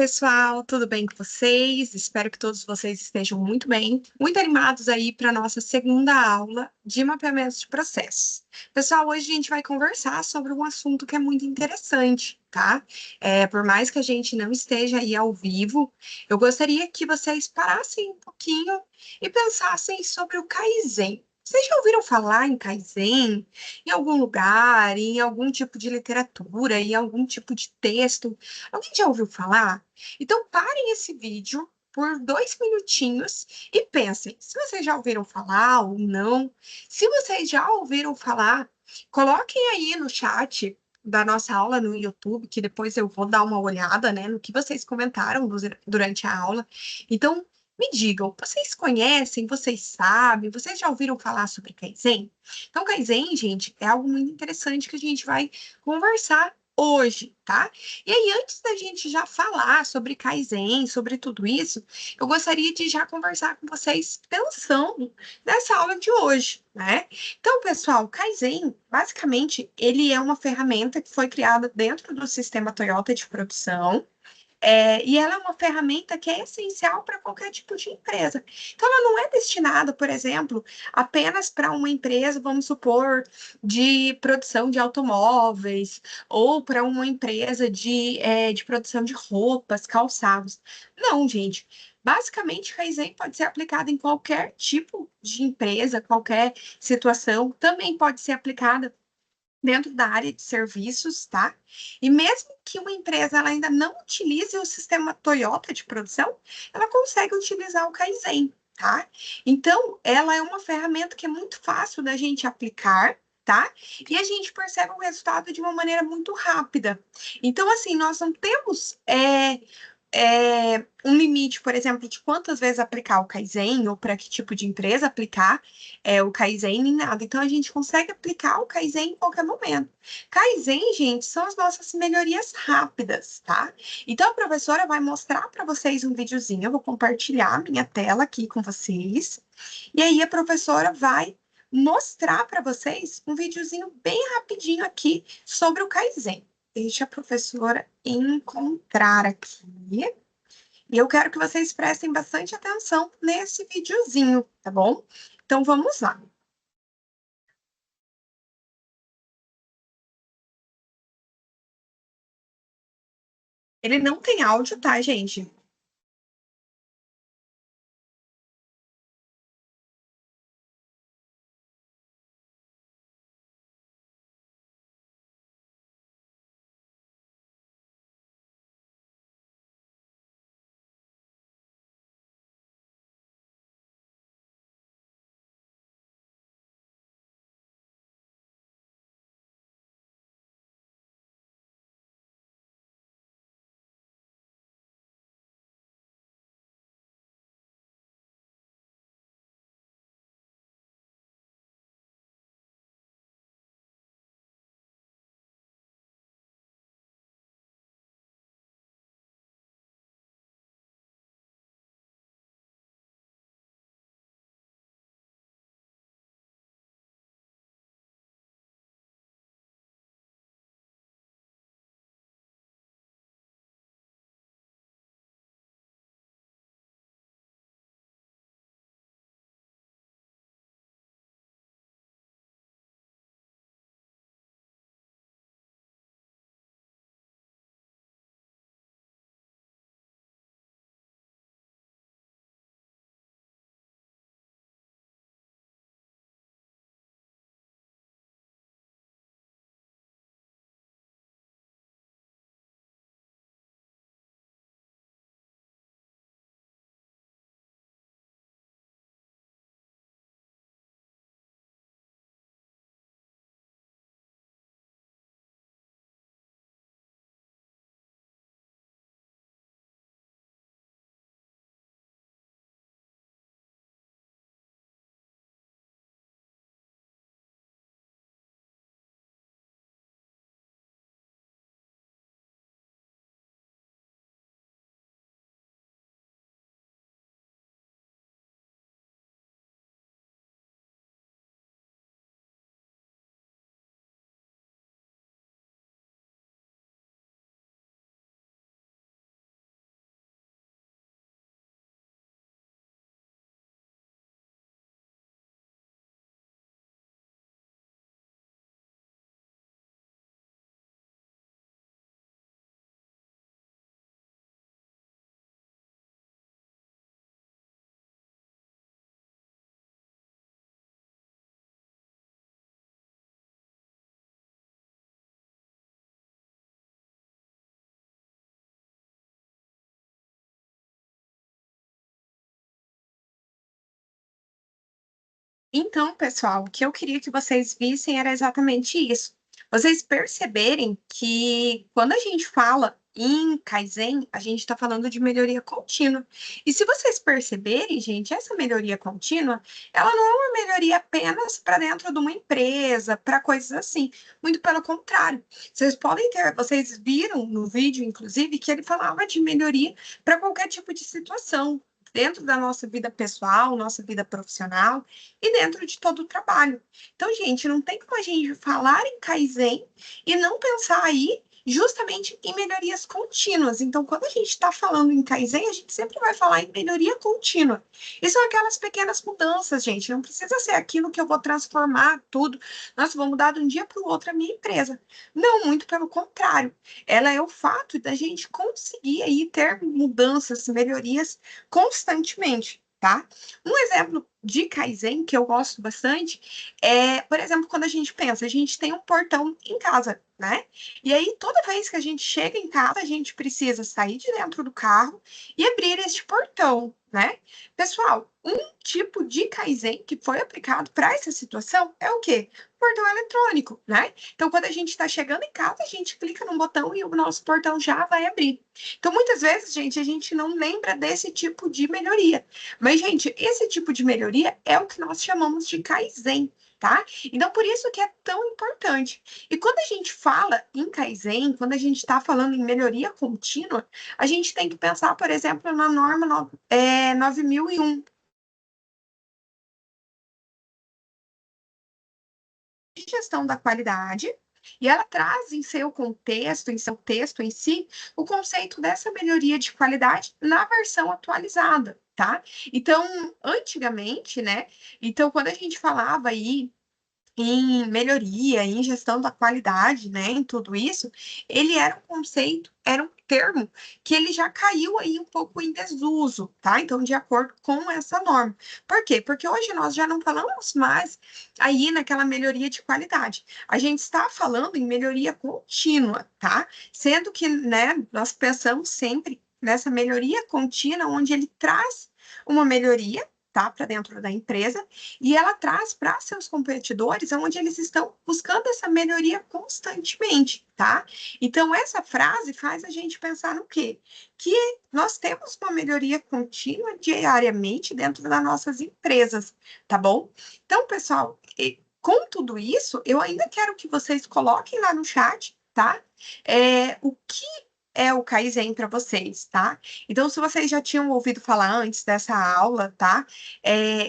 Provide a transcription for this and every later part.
pessoal, tudo bem com vocês? Espero que todos vocês estejam muito bem, muito animados aí para a nossa segunda aula de mapeamento de processos. Pessoal, hoje a gente vai conversar sobre um assunto que é muito interessante, tá? Por mais que a gente não esteja aí ao vivo, eu gostaria que vocês parassem um pouquinho e pensassem sobre o Kaizen. Vocês já ouviram falar em Kaizen em algum lugar, em algum tipo de literatura, em algum tipo de texto? Alguém já ouviu falar? Então, parem esse vídeo por 2 minutinhos e pensem se vocês já ouviram falar ou não. Se vocês já ouviram falar, coloquem aí no chat da nossa aula no YouTube, que depois eu vou dar uma olhada, né, no que vocês comentaram durante a aula. Então, me digam, vocês conhecem, vocês sabem, vocês já ouviram falar sobre Kaizen? Então, Kaizen, gente, é algo muito interessante que a gente vai conversar hoje, tá? E aí, antes da gente já falar sobre Kaizen, sobre tudo isso, eu gostaria de já conversar com vocês pensando nessa aula de hoje, né? Então, pessoal, Kaizen, basicamente, ele é uma ferramenta que foi criada dentro do sistema Toyota de produção, e ela é uma ferramenta que é essencial para qualquer tipo de empresa. Então, ela não é destinada, por exemplo, apenas para uma empresa, vamos supor, de produção de automóveis, ou para uma empresa de produção de roupas, calçados. Não, gente. Basicamente, Kaizen pode ser aplicado em qualquer tipo de empresa, qualquer situação. Também pode ser aplicada dentro da área de serviços, tá? E mesmo que uma empresa ela ainda não utilize o sistema Toyota de produção, ela consegue utilizar o Kaizen, tá? Então, ela é uma ferramenta que é muito fácil da gente aplicar, tá? E a gente percebe o resultado de uma maneira muito rápida. Então, assim, nós não temos um limite, por exemplo, de quantas vezes aplicar o Kaizen ou para que tipo de empresa aplicar o Kaizen nem nada. Então, a gente consegue aplicar o Kaizen em qualquer momento. Kaizen, gente, são as nossas melhorias rápidas, tá? Então, a professora vai mostrar para vocês um videozinho. Eu vou compartilhar minha tela aqui com vocês. E aí, a professora vai mostrar para vocês um videozinho bem rapidinho aqui sobre o Kaizen. Deixa a professora encontrar aqui. E eu quero que vocês prestem bastante atenção nesse videozinho, tá bom? Então, vamos lá. Ele não tem áudio, tá, gente? Então, pessoal, o que eu queria que vocês vissem era exatamente isso. Vocês perceberem que quando a gente fala em Kaizen, a gente está falando de melhoria contínua. E se vocês perceberem, gente, essa melhoria contínua, ela não é uma melhoria apenas para dentro de uma empresa, para coisas assim. Muito pelo contrário. Vocês podem ter, vocês viram no vídeo, inclusive, que ele falava de melhoria para qualquer tipo de situação. Dentro da nossa vida pessoal, nossa vida profissional e dentro de todo o trabalho. Então, gente, não tem como a gente falar em Kaizen e não pensar aí justamente em melhorias contínuas. Então, quando a gente está falando em Kaizen, a gente sempre vai falar em melhoria contínua. E são aquelas pequenas mudanças, gente. Não precisa ser aquilo que eu vou transformar tudo. Nossa, vou mudar de um dia para o outro a minha empresa. Não, muito pelo contrário. Ela é o fato da gente conseguir aí ter mudanças, melhorias constantemente. Tá? Um exemplo de Kaizen que eu gosto bastante é, por exemplo, quando a gente pensa, a gente tem um portão em casa, né? E aí, toda vez que a gente chega em casa, a gente precisa sair de dentro do carro e abrir este portão, né? Pessoal, um tipo de Kaizen que foi aplicado para essa situação é o quê? Portão eletrônico, né? Então, quando a gente está chegando em casa, a gente clica no botão e o nosso portão já vai abrir. Então, muitas vezes, gente, a gente não lembra desse tipo de melhoria. Mas, gente, esse tipo de melhoria é o que nós chamamos de Kaizen, tá? Então, por isso que é tão importante. E quando a gente fala em Kaizen, quando a gente está falando em melhoria contínua, a gente tem que pensar, por exemplo, na norma 9001 de gestão da qualidade, e ela traz em seu contexto, em seu texto em si, o conceito dessa melhoria de qualidade na versão atualizada, tá? Então, antigamente, né? Então, quando a gente falava aí em melhoria, em gestão da qualidade, né, em tudo isso, ele era um conceito, era um termo que ele já caiu aí um pouco em desuso, tá? Então, de acordo com essa norma. Por quê? Porque hoje nós já não falamos mais aí naquela melhoria de qualidade. A gente está falando em melhoria contínua, tá? Sendo que, né, nós pensamos sempre nessa melhoria contínua, onde ele traz uma melhoria, tá, para dentro da empresa, e ela traz para seus competidores onde eles estão buscando essa melhoria constantemente, tá? Então, essa frase faz a gente pensar no quê? Que nós temos uma melhoria contínua diariamente dentro das nossas empresas, tá bom? Então, pessoal, com tudo isso, eu ainda quero que vocês coloquem lá no chat, tá? O que é o Kaizen para vocês, tá? Então, se vocês já tinham ouvido falar antes dessa aula, tá?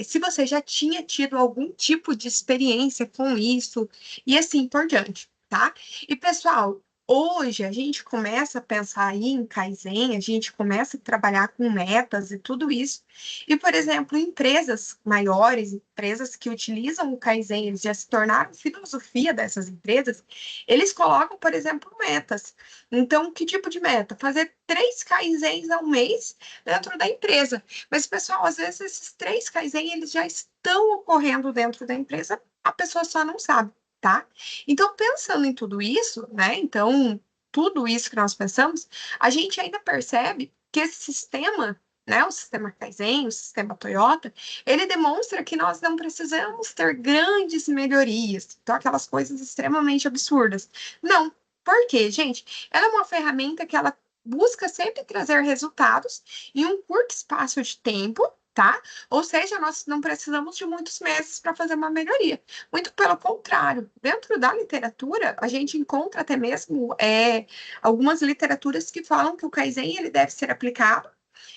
Se você já tinha tido algum tipo de experiência com isso, e assim por diante, tá? E, pessoal, hoje a gente começa a pensar aí em Kaizen, a gente começa a trabalhar com metas e tudo isso. E, por exemplo, empresas maiores, empresas que utilizam o Kaizen, eles já se tornaram filosofia dessas empresas, eles colocam, por exemplo, metas. Então, que tipo de meta? Fazer 3 Kaizens ao mês dentro da empresa. Mas, pessoal, às vezes esses 3 Kaizen, eles já estão ocorrendo dentro da empresa, a pessoa só não sabe, tá? Então, pensando em tudo isso, né? Então, tudo isso que nós pensamos, a gente ainda percebe que esse sistema, né, o sistema Kaizen, o sistema Toyota, ele demonstra que nós não precisamos ter grandes melhorias, então aquelas coisas extremamente absurdas. Não. Por quê, gente? Ela é uma ferramenta que ela busca sempre trazer resultados em um curto espaço de tempo, tá? Ou seja, nós não precisamos de muitos meses para fazer uma melhoria. Muito pelo contrário, dentro da literatura, a gente encontra até mesmo algumas literaturas que falam que o Kaizen ele deve ser aplicado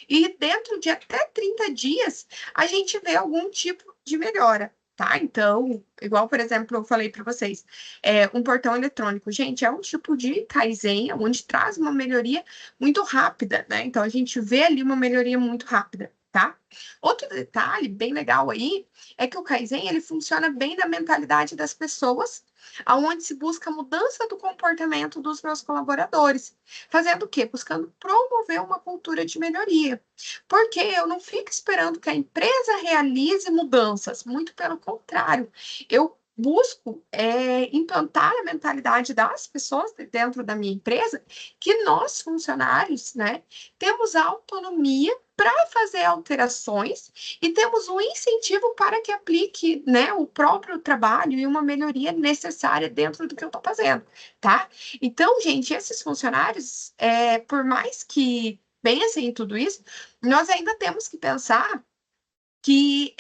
e dentro de até 30 dias a gente vê algum tipo de melhora. Tá? Então, igual, por exemplo, eu falei para vocês, um portão eletrônico, gente, é um tipo de Kaizen onde traz uma melhoria muito rápida, né? Então, a gente vê ali uma melhoria muito rápida, tá? Outro detalhe bem legal aí é que o Kaizen, ele funciona bem na mentalidade das pessoas, aonde se busca a mudança do comportamento dos meus colaboradores. Fazendo o quê? Buscando promover uma cultura de melhoria. Porque eu não fico esperando que a empresa realize mudanças, muito pelo contrário, eu busco implantar a mentalidade das pessoas dentro da minha empresa que nós, funcionários, né, temos autonomia para fazer alterações e temos um incentivo para que aplique, né, o próprio trabalho e uma melhoria necessária dentro do que eu estou fazendo, tá? Então, gente, esses funcionários, por mais que pensem em tudo isso, nós ainda temos que pensar que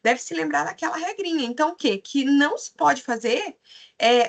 deve se lembrar daquela regrinha. Então, o quê? Que não se pode fazer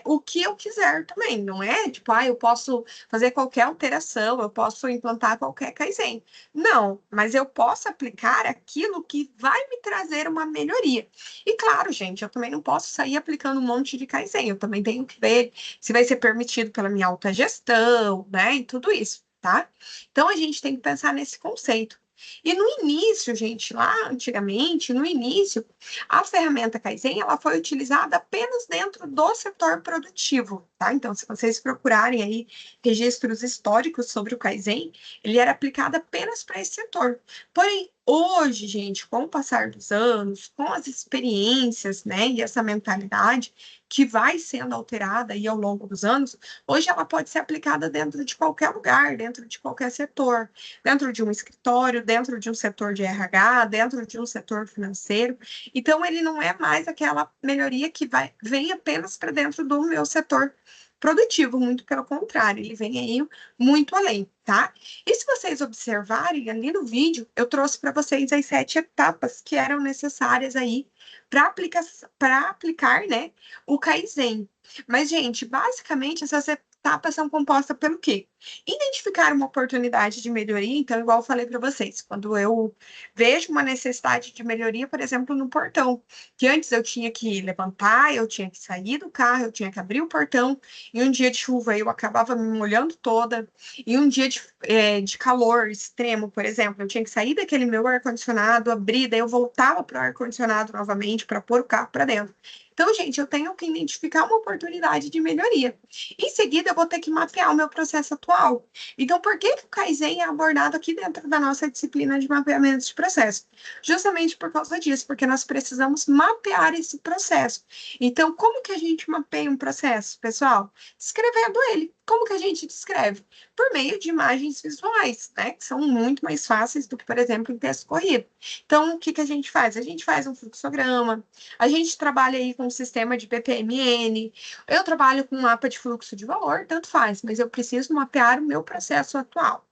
o que eu quiser também, não é? Tipo, eu posso fazer qualquer alteração, eu posso implantar qualquer Kaizen. Não, mas eu posso aplicar aquilo que vai me trazer uma melhoria. E claro, gente, eu também não posso sair aplicando um monte de Kaizen, eu também tenho que ver se vai ser permitido pela minha alta gestão, né? E tudo isso, tá? Então, a gente tem que pensar nesse conceito. E no início, gente, lá antigamente, no início, a ferramenta Kaizen, ela foi utilizada apenas dentro do setor produtivo, tá? Então, se vocês procurarem aí registros históricos sobre o Kaizen, ele era aplicado apenas para esse setor. Porém, hoje, gente, com o passar dos anos, com as experiências, né, e essa mentalidade que vai sendo alterada aí ao longo dos anos, hoje ela pode ser aplicada dentro de qualquer lugar, dentro de qualquer setor, dentro de um escritório, dentro de um setor de RH, dentro de um setor financeiro. Então, ele não é mais aquela melhoria que vem apenas para dentro do meu setor produtivo, muito pelo contrário, ele vem aí muito além, tá? E se vocês observarem ali no vídeo, eu trouxe para vocês as 7 etapas que eram necessárias aí para aplicar, né, o Kaizen. Mas, gente, basicamente essas etapas são compostas pelo quê? Identificar uma oportunidade de melhoria, então, igual eu falei para vocês, quando eu vejo uma necessidade de melhoria, por exemplo, no portão, que antes eu tinha que levantar, eu tinha que sair do carro, eu tinha que abrir o portão, e um dia de chuva eu acabava me molhando toda, e um dia de calor extremo, por exemplo, eu tinha que sair daquele meu ar-condicionado, abrir, daí eu voltava para o ar-condicionado novamente para pôr o carro para dentro. Então, gente, eu tenho que identificar uma oportunidade de melhoria. Em seguida, eu vou ter que mapear o meu processo atual. Então, por que que o Kaizen é abordado aqui dentro da nossa disciplina de mapeamento de processo? Justamente por causa disso, porque nós precisamos mapear esse processo. Então, como que a gente mapeia um processo, pessoal? Descrevendo ele. Como que a gente descreve? Por meio de imagens visuais, né? Que são muito mais fáceis do que, por exemplo, em texto corrido. Então, o que que a gente faz? A gente faz um fluxograma, a gente trabalha aí com um sistema de BPMN, eu trabalho com um mapa de fluxo de valor, tanto faz, mas eu preciso mapear o meu processo atual.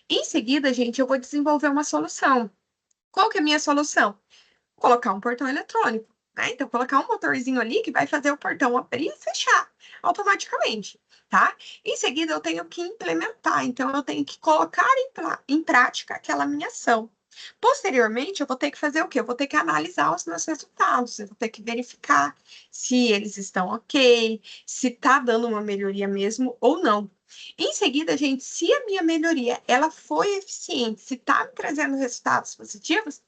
Em seguida, gente, eu vou desenvolver uma solução. Qual que é a minha solução? Colocar um portão eletrônico, né? Então, colocar um motorzinho ali que vai fazer o portão abrir e fechar automaticamente, tá? Em seguida, eu tenho que implementar, então eu tenho que colocar em prática aquela minha ação. Posteriormente, eu vou ter que fazer o quê? Eu vou ter que analisar os meus resultados, eu vou ter que verificar se eles estão ok, se está dando uma melhoria mesmo ou não. Em seguida, gente, se a minha melhoria ela foi eficiente, se está me trazendo resultados positivos,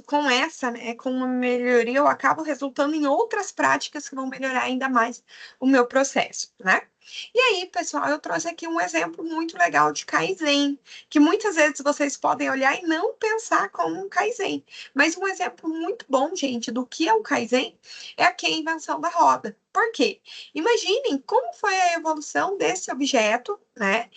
com essa, né, com uma melhoria, eu acabo resultando em outras práticas que vão melhorar ainda mais o meu processo, né? E aí, pessoal, eu trouxe aqui um exemplo muito legal de Kaizen, que muitas vezes vocês podem olhar e não pensar como um Kaizen. Mas um exemplo muito bom, gente, do que é o Kaizen é aqui a invenção da roda. Por quê? Imaginem como foi a evolução desse objeto, né?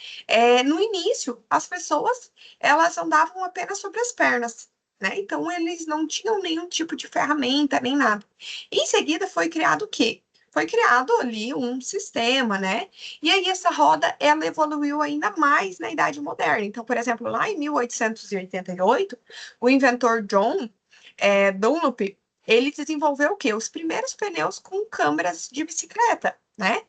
No início, as pessoas, elas andavam apenas sobre as pernas, né? Então, eles não tinham nenhum tipo de ferramenta, nem nada. Em seguida, foi criado o quê? Foi criado ali um sistema, né? E aí, essa roda, ela evoluiu ainda mais na Idade Moderna. Então, por exemplo, lá em 1888, o inventor John Dunlop, ele desenvolveu o quê? Os primeiros pneus com câmeras de bicicleta, né?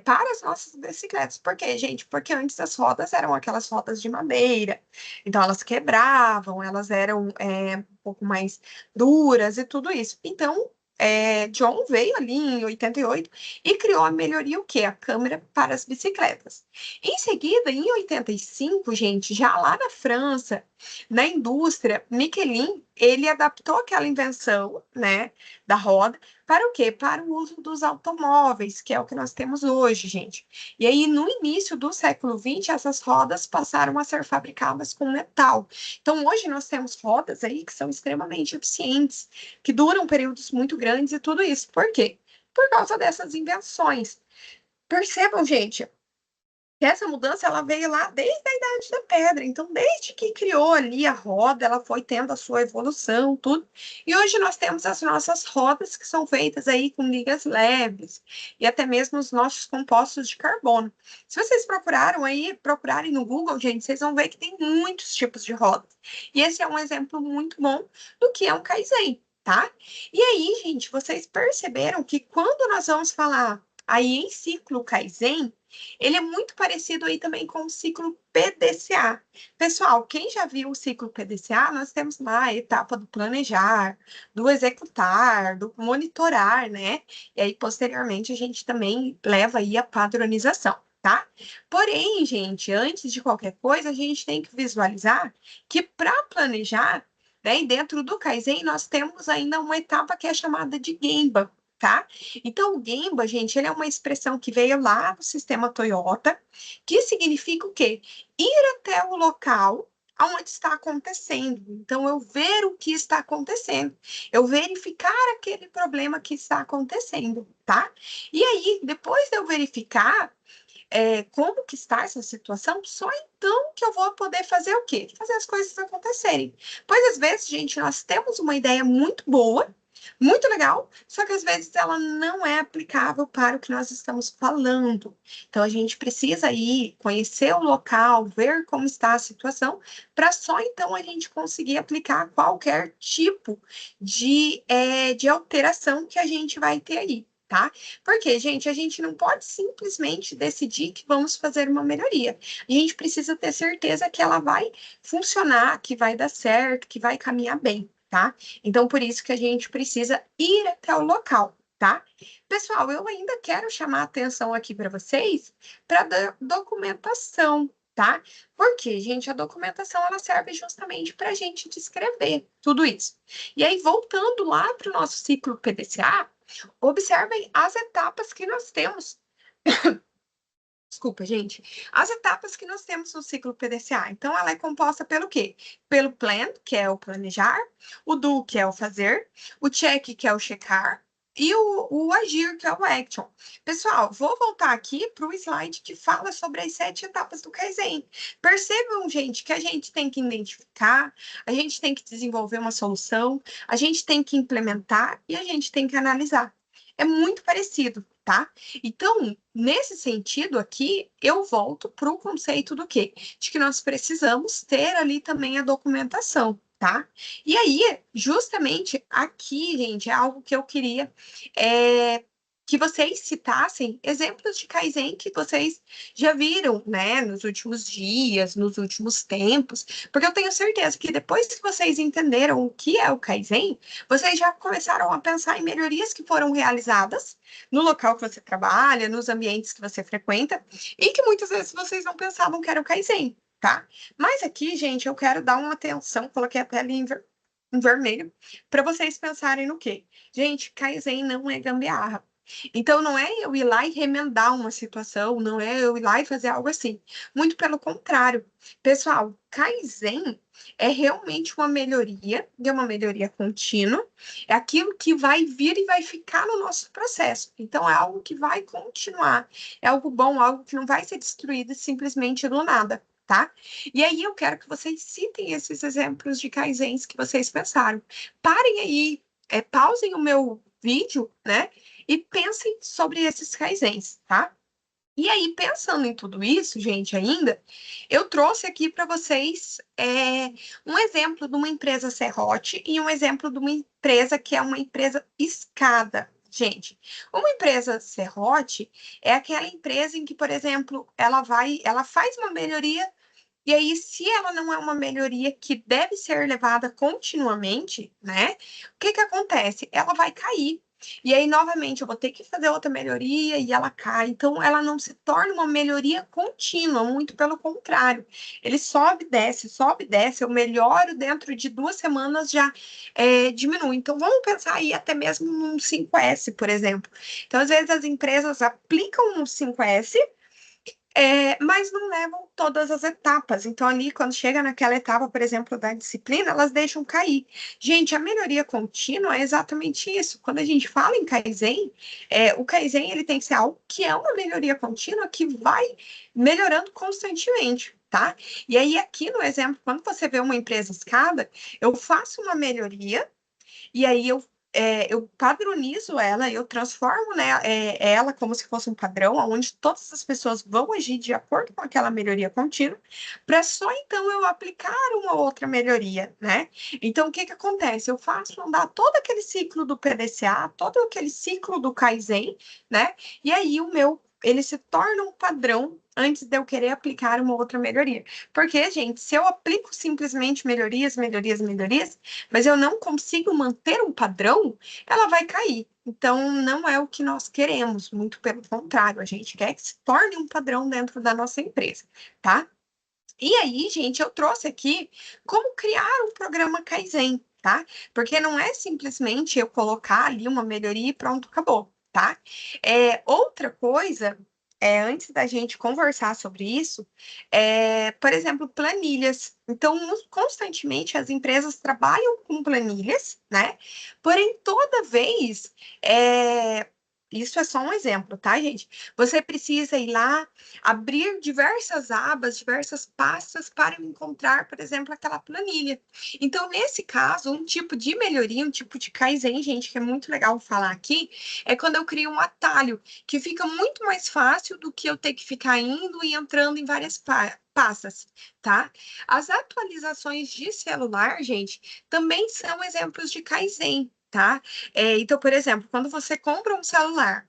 Para as nossas bicicletas. Por quê, gente? Porque antes as rodas eram aquelas rodas de madeira, então elas quebravam, elas eram um pouco mais duras e tudo isso. Então, John veio ali em 88 e criou a melhoria, o quê? A câmera para as bicicletas. Em seguida, em 85, gente, já lá na França, na indústria, Michelin, ele adaptou aquela invenção, né, da roda, para o quê? Para o uso dos automóveis, que é o que nós temos hoje, gente. E aí, no início do século XX, essas rodas passaram a ser fabricadas com metal. Então, hoje nós temos rodas aí que são extremamente eficientes, que duram períodos muito grandes e tudo isso. Por quê? Por causa dessas invenções. Percebam, gente, que essa mudança ela veio lá desde a Idade da Pedra. Então, desde que criou ali a roda, ela foi tendo a sua evolução, tudo. E hoje nós temos as nossas rodas que são feitas aí com ligas leves e até mesmo os nossos compostos de carbono. Se vocês procurarem no Google, gente, vocês vão ver que tem muitos tipos de rodas. E esse é um exemplo muito bom do que é um Kaizen, tá? E aí, gente, vocês perceberam que quando nós vamos falar aí em ciclo Kaizen, ele é muito parecido aí também com o ciclo PDCA. Pessoal, quem já viu o ciclo PDCA, nós temos lá a etapa do planejar, do executar, do monitorar, né? E aí, posteriormente, a gente também leva aí a padronização, tá? Porém, gente, antes de qualquer coisa, a gente tem que visualizar que para planejar, né, e dentro do Kaizen, nós temos ainda uma etapa que é chamada de Gemba, tá? Então, o Gemba, gente, ele é uma expressão que veio lá do sistema Toyota, que significa o quê? Ir até o local onde está acontecendo. Então, eu ver o que está acontecendo, eu verificar aquele problema que está acontecendo, tá? E aí, depois de eu verificar como que está essa situação, só então que eu vou poder fazer o quê? Fazer as coisas acontecerem. Pois às vezes, gente, nós temos uma ideia muito boa, muito legal, só que às vezes ela não é aplicável para o que nós estamos falando. Então a gente precisa ir conhecer o local, ver como está a situação, para só então a gente conseguir aplicar qualquer tipo de alteração que a gente vai ter aí. Tá? Porque, gente, a gente não pode simplesmente decidir que vamos fazer uma melhoria. A gente precisa ter certeza que ela vai funcionar, que vai dar certo, que vai caminhar bem, tá? Então, por isso que a gente precisa ir até o local, tá? Pessoal, eu ainda quero chamar a atenção aqui para vocês para a documentação, tá? Porque, gente, a documentação ela serve justamente para a gente descrever tudo isso. E aí, voltando lá para o nosso ciclo PDCA, observem as etapas que nós temos. Desculpa, gente. As etapas que nós temos no ciclo PDCA. Então, ela é composta pelo quê? Pelo plan, que é o planejar, o do, que é o fazer, o check, que é o checar, e o agir, que é o action. Pessoal, vou voltar aqui para o slide que fala sobre as 7 etapas do Kaizen. Percebam, gente, que a gente tem que identificar, a gente tem que desenvolver uma solução, a gente tem que implementar e a gente tem que analisar. É muito parecido, tá? Então, nesse sentido aqui, eu volto para o conceito do quê? De que nós precisamos ter ali também a documentação, tá? E aí, justamente aqui, gente, é algo que eu queria que vocês citassem exemplos de Kaizen que vocês já viram, né, nos últimos dias, nos últimos tempos, porque eu tenho certeza que depois que vocês entenderam o que é o Kaizen, vocês já começaram a pensar em melhorias que foram realizadas no local que você trabalha, nos ambientes que você frequenta, e que muitas vezes vocês não pensavam que era o Kaizen, tá? Mas aqui, gente, eu quero dar uma atenção, coloquei a tela em vermelho, para vocês pensarem no quê? Gente, Kaizen não é gambiarra. Então, não é eu ir lá e remendar uma situação, não é eu ir lá e fazer algo assim. Muito pelo contrário. Pessoal, Kaizen é realmente uma melhoria, é uma melhoria contínua, é aquilo que vai vir e vai ficar no nosso processo. Então, é algo que vai continuar, é algo bom, algo que não vai ser destruído simplesmente do nada, tá? E aí eu quero que vocês citem esses exemplos de Kaizens que vocês pensaram. Parem aí, pausem o meu vídeo, né? E pensem sobre esses Kaizens, tá? E aí, pensando em tudo isso, gente, ainda, eu trouxe aqui para vocês um exemplo de uma empresa serrote e um exemplo de uma empresa que é uma empresa escada. Gente, uma empresa serrote é aquela empresa em que, por exemplo, ela faz uma melhoria, e aí, se ela não é uma melhoria que deve ser levada continuamente, né? O que que acontece? Ela vai cair. e aí, novamente, eu vou ter que fazer outra melhoria e ela cai. Então, ela não se torna uma melhoria contínua, muito pelo contrário. Ele sobe, desce, eu melhoro dentro de 2 semanas já diminui. Então, vamos pensar aí até mesmo num 5S, por exemplo. Então, às vezes, as empresas aplicam um 5S, mas não levam todas as etapas. Então, ali, quando chega naquela etapa, por exemplo, da disciplina, elas deixam cair. Gente, a melhoria contínua é exatamente isso. Quando a gente fala em Kaizen, o Kaizen ele tem que ser algo que é uma melhoria contínua que vai melhorando constantemente. Tá? E aí, aqui no exemplo, quando você vê uma empresa escada, eu faço uma melhoria e aí eu padronizo ela, eu transformo, né, ela como se fosse um padrão, onde todas as pessoas vão agir de acordo com aquela melhoria contínua, para só então eu aplicar uma outra melhoria, né? Então, o que que acontece? Eu faço andar todo aquele ciclo do PDCA, todo aquele ciclo do Kaizen, né? E aí ele se torna um padrão antes de eu querer aplicar uma outra melhoria. Porque, gente, se eu aplico simplesmente melhorias, melhorias, melhorias, mas eu não consigo manter um padrão, ela vai cair. Então, não é o que nós queremos, muito pelo contrário, a gente quer que se torne um padrão dentro da nossa empresa, tá? E aí, gente, eu trouxe aqui como criar um programa Kaizen, tá? Porque não é simplesmente eu colocar ali uma melhoria e pronto, acabou, tá? Outra coisa, antes da gente conversar sobre isso, por exemplo, planilhas. Então, constantemente as empresas trabalham com planilhas, né? Porém, toda vez, isso é só um exemplo, tá, gente? Você precisa ir lá abrir diversas abas, diversas pastas para encontrar, por exemplo, aquela planilha. Então, nesse caso, um tipo de melhoria, um tipo de Kaizen, gente, que é muito legal falar aqui, é quando eu crio um atalho, que fica muito mais fácil do que eu ter que ficar indo e entrando em várias pastas, tá? As atualizações de celular, gente, também são exemplos de Kaizen, tá? Então, por exemplo, quando você compra um celular,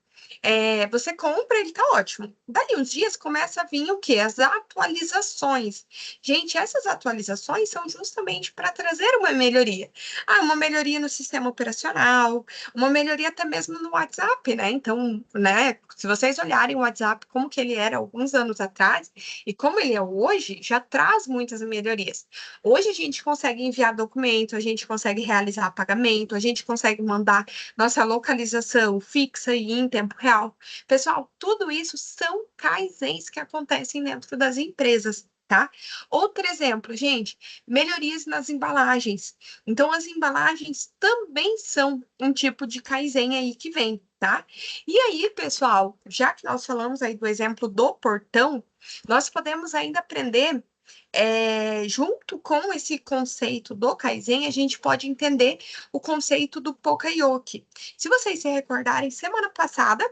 você compra, ele tá ótimo. Dali uns dias começa a vir o quê? As atualizações. Gente, essas atualizações são justamente para trazer uma melhoria. Ah, uma melhoria no sistema operacional, uma melhoria até mesmo no WhatsApp, né? Então, né, se vocês olharem o WhatsApp como que ele era alguns anos atrás e como ele é hoje, já traz muitas melhorias. Hoje a gente consegue enviar documento, a gente consegue realizar pagamento, a gente consegue mandar nossa localização fixa e em tempo real. Pessoal, tudo isso são kaizens que acontecem dentro das empresas. Tá? Outro exemplo, gente, melhorias nas embalagens. Então, as embalagens também são um tipo de Kaizen aí que vem, tá? E aí, pessoal, já que nós falamos aí do exemplo do portão, nós podemos ainda aprender junto com esse conceito do Kaizen, a gente pode entender o conceito do Pokayoke. Se vocês se recordarem, semana passada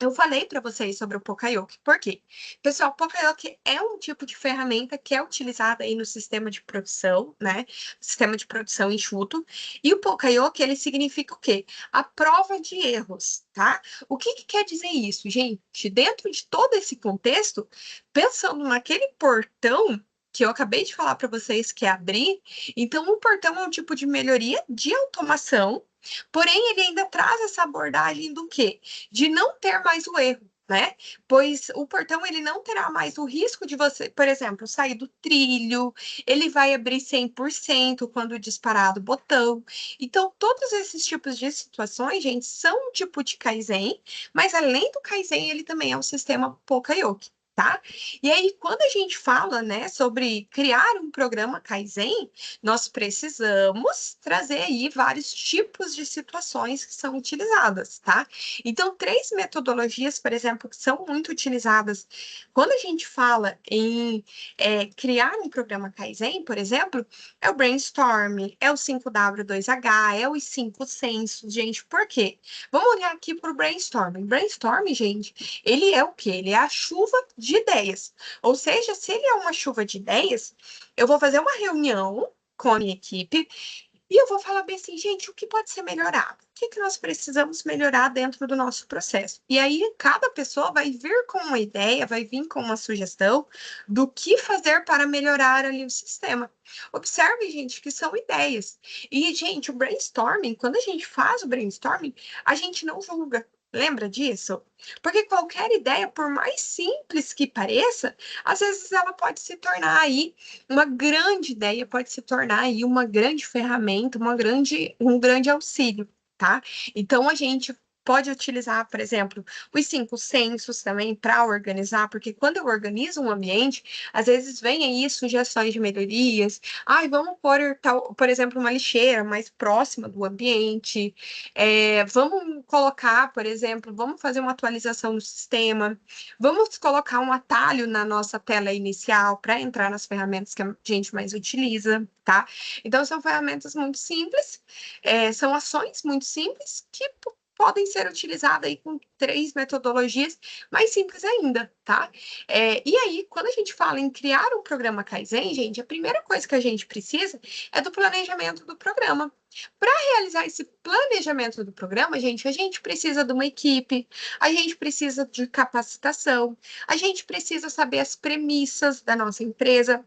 eu falei para vocês sobre o Pokayoke. Por quê? Pessoal, o Pokayoke é um tipo de ferramenta que é utilizada aí no sistema de produção, né? Sistema de produção enxuto. E o Pokayoke, ele significa o quê? A prova de erros, tá? O que que quer dizer isso, gente? Dentro de todo esse contexto, pensando naquele portão que eu acabei de falar para vocês que é abrir, então o portão é um tipo de melhoria de automação. Porém, ele ainda traz essa abordagem do quê? De não ter mais o erro, né? Pois o portão ele não terá mais o risco de você, por exemplo, sair do trilho, ele vai abrir 100% quando disparado o botão. Então, todos esses tipos de situações, gente, são um tipo de Kaizen, mas além do Kaizen, ele também é um sistema Pokayoke. Tá? E aí, quando a gente fala, né, sobre criar um programa Kaizen, nós precisamos trazer aí vários tipos de situações que são utilizadas, tá? Então, três metodologias, por exemplo, que são muito utilizadas quando a gente fala em criar um programa Kaizen, por exemplo, é o brainstorm, é o 5W2H, é os 5 sensos, gente, por quê? Vamos olhar aqui para o brainstorm. Brainstorm, gente, ele é o quê? Ele é a chuva de ideias. Ou seja, se ele é uma chuva de ideias, eu vou fazer uma reunião com a minha equipe E eu vou falar bem assim, gente, o que pode ser melhorado? O que que nós precisamos melhorar dentro do nosso processo? E aí, cada pessoa vai vir com uma ideia, vai vir com uma sugestão do que fazer para melhorar ali o sistema. Observe, gente, que são ideias. E, gente, o brainstorming, quando a gente faz o brainstorming, a gente não julga. Lembra disso? Porque qualquer ideia, por mais simples que pareça, às vezes ela pode se tornar aí uma grande ideia, pode se tornar aí uma grande ferramenta, um grande auxílio, tá? Então a gente pode utilizar, por exemplo, os cinco sensos também para organizar, porque quando eu organizo um ambiente, às vezes vem aí sugestões de melhorias. Ai, vamos pôr tal, por exemplo, uma lixeira mais próxima do ambiente. Vamos colocar, por exemplo, vamos fazer uma atualização no sistema. Vamos colocar um atalho na nossa tela inicial para entrar nas ferramentas que a gente mais utiliza, tá? Então, são ferramentas muito simples, são ações muito simples que podem ser utilizadas aí com 3 metodologias mais simples ainda, tá? E aí, quando a gente fala em criar um programa Kaizen, gente, a primeira coisa que a gente precisa é do planejamento do programa. Para realizar esse planejamento do programa, gente, a gente precisa de uma equipe, a gente precisa de capacitação, a gente precisa saber as premissas da nossa empresa,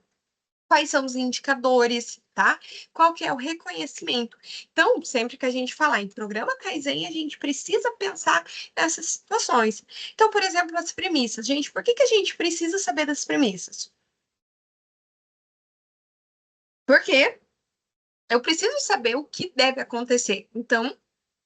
quais são os indicadores, tá? Qual que é o reconhecimento. Então, sempre que a gente falar em programa Kaizen, a gente precisa pensar nessas situações. Então, por exemplo, as premissas. Gente, por que que a gente precisa saber das premissas? Porque eu preciso saber o que deve acontecer. Então,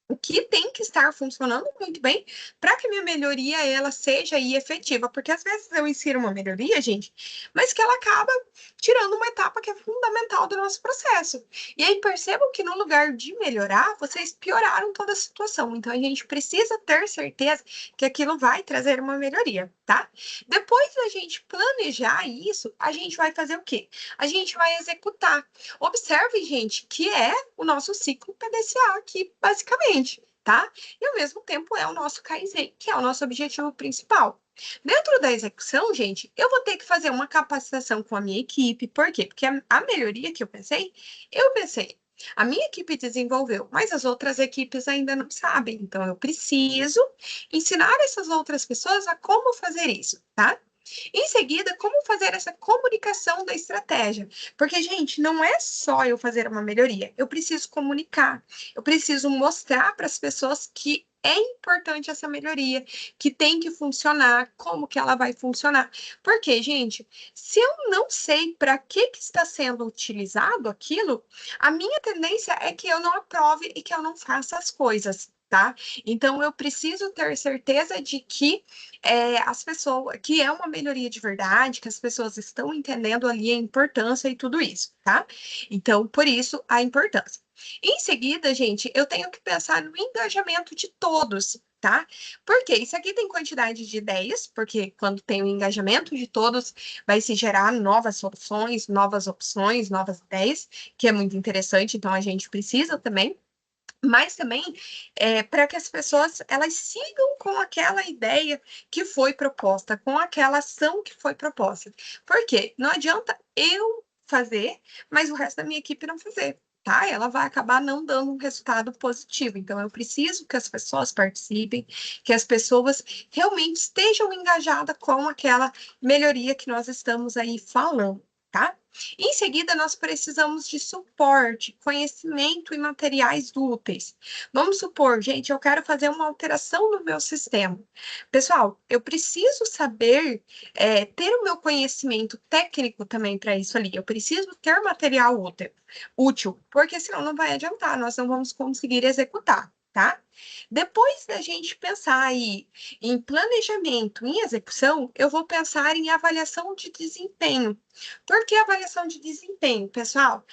o que tem que estar funcionando muito bem para que a minha melhoria ela seja aí efetiva, porque às vezes eu insiro uma melhoria, gente, mas que ela acaba tirando uma etapa que é fundamental do nosso processo. E aí percebam que no lugar de melhorar, vocês pioraram toda a situação. Então a gente precisa ter certeza que aquilo vai trazer uma melhoria, tá? Depois da gente planejar isso, a gente vai fazer o quê? A gente vai executar. Observe, gente, que é o nosso ciclo PDCA aqui, basicamente, tá? E ao mesmo tempo é o nosso Kaizen, que é o nosso objetivo principal. Dentro da execução, gente, eu vou ter que fazer uma capacitação com a minha equipe. Por quê? Porque a melhoria que eu pensei, a minha equipe desenvolveu, mas as outras equipes ainda não sabem. Então, eu preciso ensinar essas outras pessoas a como fazer isso, tá? Em seguida, como fazer essa comunicação da estratégia? Porque, gente, não é só eu fazer uma melhoria, eu preciso comunicar, eu preciso mostrar para as pessoas que é importante essa melhoria, que tem que funcionar, como que ela vai funcionar. Porque, gente, se eu não sei para que está sendo utilizado aquilo, a minha tendência é que eu não aprove e que eu não faça as coisas. Tá? Então, eu preciso ter certeza de que as pessoas, que é uma melhoria de verdade, que as pessoas estão entendendo ali a importância e tudo isso, tá? Então, por isso, a importância. Em seguida, gente, eu tenho que pensar no engajamento de todos, tá? Porque isso aqui tem quantidade de ideias, porque quando tem o engajamento de todos, vai se gerar novas soluções, novas opções, novas ideias, que é muito interessante, então a gente precisa também, mas também para que as pessoas elas sigam com aquela ideia que foi proposta, com aquela ação que foi proposta. Por quê? Não adianta eu fazer, mas o resto da minha equipe não fazer. Tá? Ela vai acabar não dando um resultado positivo. Então, eu preciso que as pessoas participem, que as pessoas realmente estejam engajadas com aquela melhoria que nós estamos aí falando, tá? Em seguida, nós precisamos de suporte, conhecimento e materiais úteis. Vamos supor, gente, eu quero fazer uma alteração no meu sistema. Pessoal, eu preciso saber, ter o meu conhecimento técnico também para isso ali. Eu preciso ter material útil, porque senão não vai adiantar, nós não vamos conseguir executar. Tá? Depois da gente pensar aí em planejamento, em execução, eu vou pensar em avaliação de desempenho. Por que avaliação de desempenho, pessoal?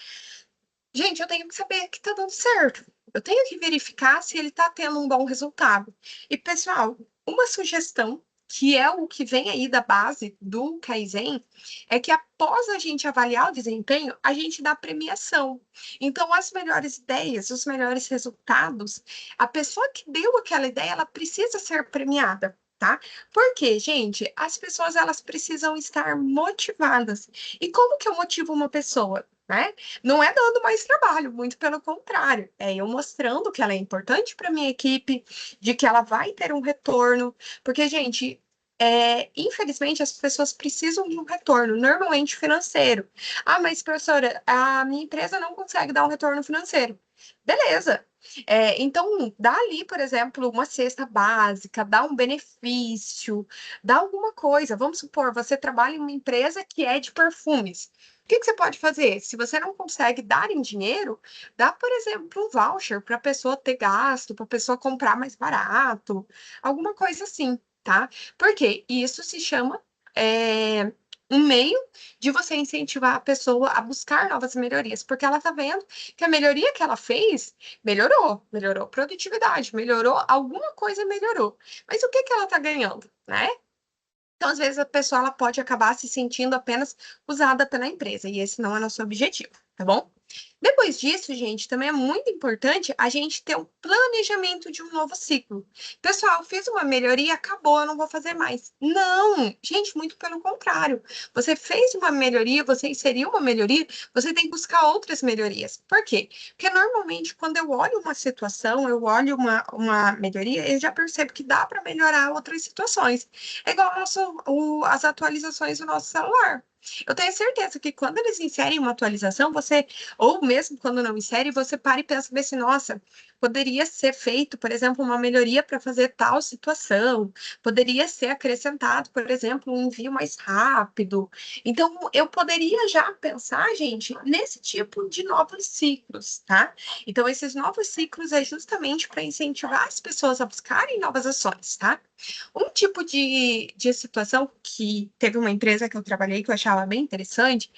Gente, eu tenho que saber que está dando certo. Eu tenho que verificar se ele está tendo um bom resultado. E, pessoal, uma sugestão, que é o que vem aí da base do Kaizen, é que após a gente avaliar o desempenho, a gente dá premiação. Então, as melhores ideias, os melhores resultados, a pessoa que deu aquela ideia, ela precisa ser premiada. Tá? Porque, gente, as pessoas elas precisam estar motivadas. E como que eu motivo uma pessoa? né? Não é dando mais trabalho, muito pelo contrário, é eu mostrando que ela é importante para minha equipe, de que ela vai ter um retorno, porque, gente, infelizmente as pessoas precisam de um retorno, normalmente financeiro. Ah, mas professora, a minha empresa não consegue dar um retorno financeiro. Beleza. Então, dá ali, por exemplo, uma cesta básica, dá um benefício, dá alguma coisa. Vamos supor, você trabalha em uma empresa que é de perfumes. O que que você pode fazer? Se você não consegue dar em dinheiro, dá, por exemplo, um voucher para a pessoa ter gasto, para a pessoa comprar mais barato, alguma coisa assim, tá? Porque isso se chama um meio de você incentivar a pessoa a buscar novas melhorias, porque ela está vendo que a melhoria que ela fez melhorou a produtividade, melhorou alguma coisa, melhorou. Mas o que que ela está ganhando, né? Então, às vezes, a pessoa ela pode acabar se sentindo apenas usada pela empresa, e esse não é nosso objetivo, tá bom? Depois disso, gente, também é muito importante a gente ter um planejamento de um novo ciclo. Pessoal, fiz uma melhoria, acabou, eu não vou fazer mais. Não, gente, muito pelo contrário. Você fez uma melhoria, você inseriu uma melhoria, você tem que buscar outras melhorias. Por quê? Porque normalmente, quando eu olho uma situação, eu olho uma melhoria, eu já percebo que dá para melhorar outras situações. É igual as atualizações do nosso celular. Eu tenho certeza que quando eles inserem uma atualização, você, ou mesmo quando não insere, você para e pensa assim, nossa, poderia ser feito, por exemplo, uma melhoria para fazer tal situação, poderia ser acrescentado, por exemplo, um envio mais rápido. Então, eu poderia já pensar, gente, nesse tipo de novos ciclos, tá? Então, esses novos ciclos é justamente para incentivar as pessoas a buscarem novas ações, tá? Um tipo de situação que teve uma empresa que eu trabalhei que eu achava bem interessante,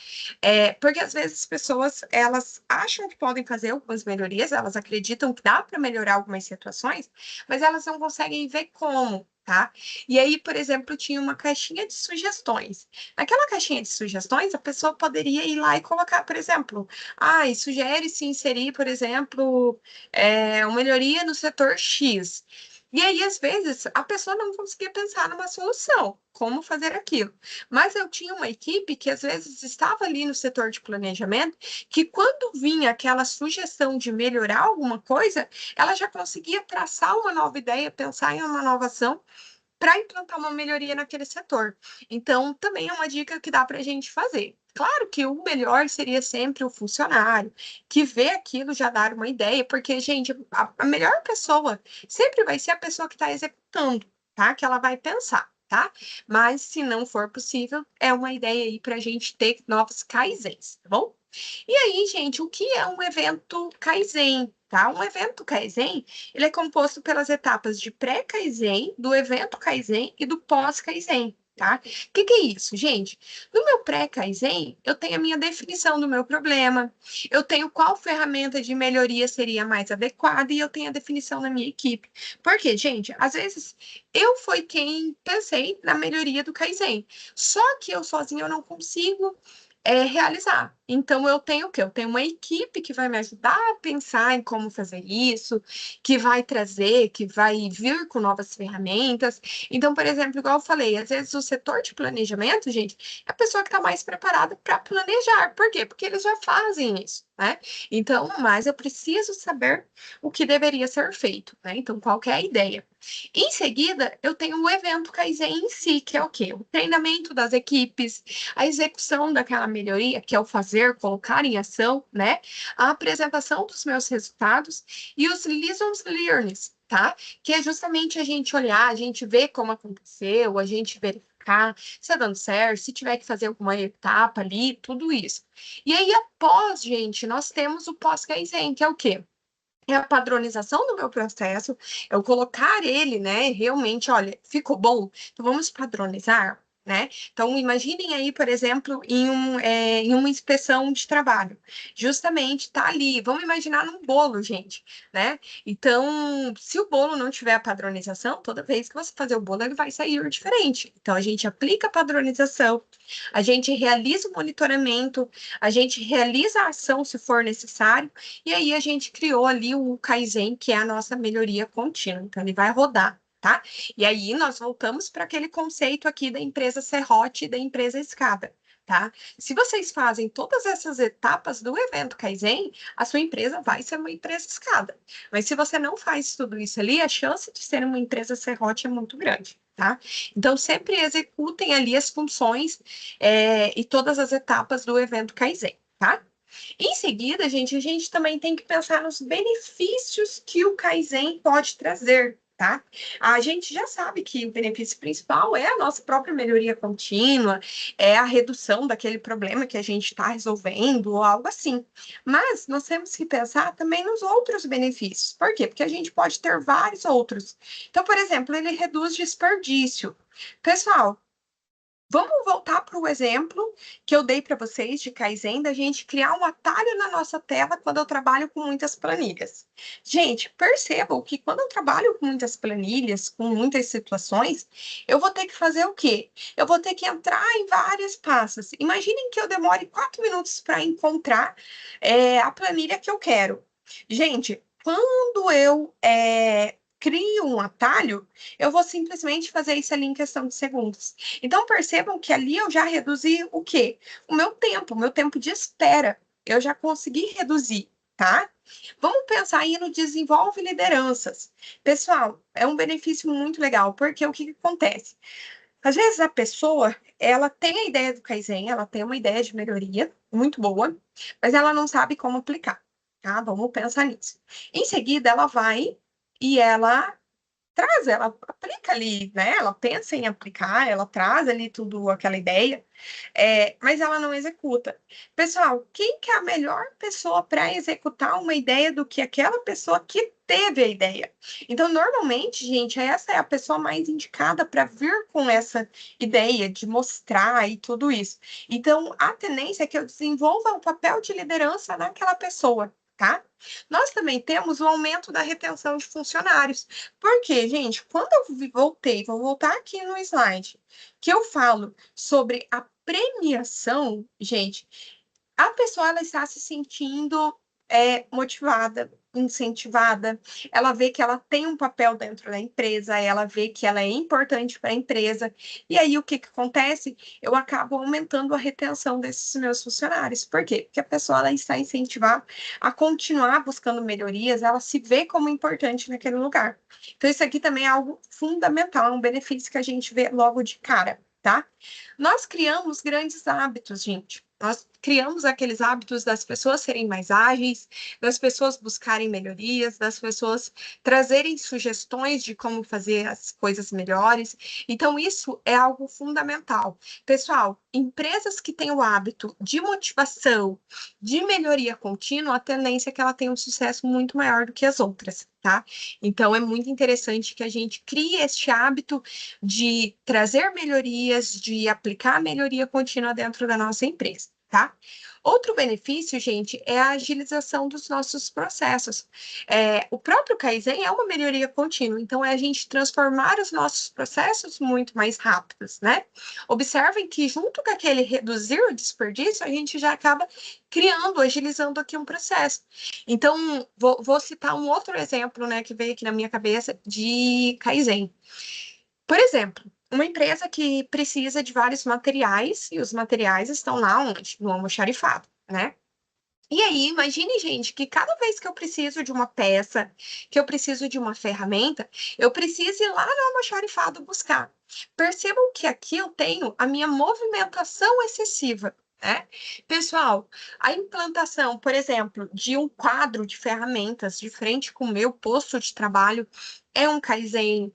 porque às vezes as pessoas elas acham que podem fazer algumas melhorias, elas acreditam que dá para melhorar algumas situações, mas elas não conseguem ver como. Tá? E aí, por exemplo, tinha uma caixinha de sugestões. Naquela caixinha de sugestões, a pessoa poderia ir lá e colocar, por exemplo, e sugere-se inserir, por exemplo, uma melhoria no setor X. E aí, às vezes, a pessoa não conseguia pensar numa solução, como fazer aquilo. Mas eu tinha uma equipe que, às vezes, estava ali no setor de planejamento, que quando vinha aquela sugestão de melhorar alguma coisa, ela já conseguia traçar uma nova ideia, pensar em uma nova ação para implantar uma melhoria naquele setor. Então, também é uma dica que dá para a gente fazer. Claro que o melhor seria sempre o funcionário, que vê aquilo já dar uma ideia, porque, gente, a melhor pessoa sempre vai ser a pessoa que está executando, tá? Que ela vai pensar, tá? Mas, se não for possível, é uma ideia aí para a gente ter novos kaizens, tá bom? E aí, gente, o que é um evento Kaizen? Tá? Um evento Kaizen, ele é composto pelas etapas de pré-Kaizen, do evento Kaizen e do pós-Kaizen. Tá? O que é isso, gente? No meu pré-Kaizen, eu tenho a minha definição do meu problema, eu tenho qual ferramenta de melhoria seria mais adequada e eu tenho a definição da minha equipe. Porque, gente, às vezes eu fui quem pensei na melhoria do Kaizen, só que eu sozinha eu não consigo realizar. Então, eu tenho o quê? Eu tenho uma equipe que vai me ajudar a pensar em como fazer isso, que vai trazer, que vai vir com novas ferramentas. Então, por exemplo, igual eu falei, às vezes o setor de planejamento, gente, é a pessoa que está mais preparada para planejar. Por quê? Porque eles já fazem isso, né? Então, mas eu preciso saber o que deveria ser feito, né? Então, qual que é a ideia? Em seguida, eu tenho o evento Kaizen em si, que é o quê? O treinamento das equipes, a execução daquela melhoria, que é o fazer, colocar em ação, né? A apresentação dos meus resultados e os lessons learned, tá? Que é justamente a gente olhar, a gente ver como aconteceu, a gente verificar se está dando certo, se tiver que fazer alguma etapa ali, tudo isso. E aí, após, gente, nós temos o pós-Kaizen, que é o quê? É a padronização do meu processo, eu colocar ele, né, realmente, olha, ficou bom, então vamos padronizar, né? Então, imaginem aí, por exemplo, em uma inspeção de trabalho, justamente tá ali, vamos imaginar num bolo, gente, né? Então, se o bolo não tiver a padronização, toda vez que você fazer o bolo, ele vai sair diferente. Então, a gente aplica a padronização, a gente realiza o monitoramento, a gente realiza a ação se for necessário, e aí a gente criou ali o Kaizen, que é a nossa melhoria contínua. Então, ele vai rodar, tá? E aí nós voltamos para aquele conceito aqui da empresa serrote e da empresa escada. tá? Se vocês fazem todas essas etapas do evento Kaizen, a sua empresa vai ser uma empresa escada. Mas se você não faz tudo isso ali, a chance de ser uma empresa serrote é muito grande, tá? Então, sempre executem ali as funções e todas as etapas do evento Kaizen, tá? Em seguida, gente, a gente também tem que pensar nos benefícios que o Kaizen pode trazer, tá? A gente já sabe que o benefício principal é a nossa própria melhoria contínua, é a redução daquele problema que a gente está resolvendo ou algo assim. Mas nós temos que pensar também nos outros benefícios. Por quê? Porque a gente pode ter vários outros. Então, por exemplo, ele reduz desperdício. Pessoal, vamos voltar para o exemplo que eu dei para vocês de Kaizen, da gente criar um atalho na nossa tela quando eu trabalho com muitas planilhas. Gente, percebam que quando eu trabalho com muitas planilhas, com muitas situações, eu vou ter que fazer o quê? Eu vou ter que entrar em várias pastas. Imaginem que eu demore 4 minutos para encontrar a planilha que eu quero. Gente, quando eu crio um atalho, eu vou simplesmente fazer isso ali em questão de segundos. Então, percebam que ali eu já reduzi o quê? O meu tempo de espera. Eu já consegui reduzir, tá? Vamos pensar aí no desenvolve lideranças. Pessoal, é um benefício muito legal, porque o que acontece? Às vezes a pessoa, ela tem a ideia do Kaizen, ela tem uma ideia de melhoria muito boa, mas ela não sabe como aplicar, tá? Vamos pensar nisso. Em seguida, ela vai e ela aplica ali, né? Ela pensa em aplicar, ela traz ali tudo aquela ideia, mas ela não executa. Pessoal, quem que é a melhor pessoa para executar uma ideia do que aquela pessoa que teve a ideia? Então, normalmente, gente, essa é a pessoa mais indicada para vir com essa ideia de mostrar e tudo isso. Então, a tendência é que eu desenvolva o papel de liderança naquela pessoa. Tá? Nós também temos o aumento da retenção de funcionários. Porque, gente, quando eu vou voltar aqui no slide, que eu falo sobre a premiação, gente, a pessoa ela está se sentindo motivada, incentivada, ela vê que ela tem um papel dentro da empresa, ela vê que ela é importante para a empresa, e aí o que que acontece? Eu acabo aumentando a retenção desses meus funcionários. Por quê? Porque a pessoa ela está incentivada a continuar buscando melhorias, ela se vê como importante naquele lugar. Então, isso aqui também é algo fundamental, é um benefício que a gente vê logo de cara, tá? Nós criamos grandes hábitos, gente. Nós criamos aqueles hábitos das pessoas serem mais ágeis, das pessoas buscarem melhorias, das pessoas trazerem sugestões de como fazer as coisas melhores. Então, isso é algo fundamental. Pessoal, empresas que têm o hábito de motivação, de melhoria contínua, a tendência é que ela tenha um sucesso muito maior do que as outras, tá? Então, é muito interessante que a gente crie este hábito de trazer melhorias, de aplicar melhoria contínua dentro da nossa empresa, tá? Outro benefício, gente, é a agilização dos nossos processos. O próprio Kaizen é uma melhoria contínua, então é a gente transformar os nossos processos muito mais rápidos, né? Observem que junto com aquele reduzir o desperdício, a gente já acaba criando, agilizando aqui um processo. Então, vou citar um outro exemplo, né, que veio aqui na minha cabeça de Kaizen. Por exemplo, uma empresa que precisa de vários materiais e os materiais estão lá onde? No almoxarifado, né? E aí, imagine, gente, que cada vez que eu preciso de uma peça, que eu preciso de uma ferramenta, eu preciso ir lá no almoxarifado buscar. Percebam que aqui eu tenho a minha movimentação excessiva, né? Pessoal, a implantação, por exemplo, de um quadro de ferramentas de frente com o meu posto de trabalho é um Kaizen.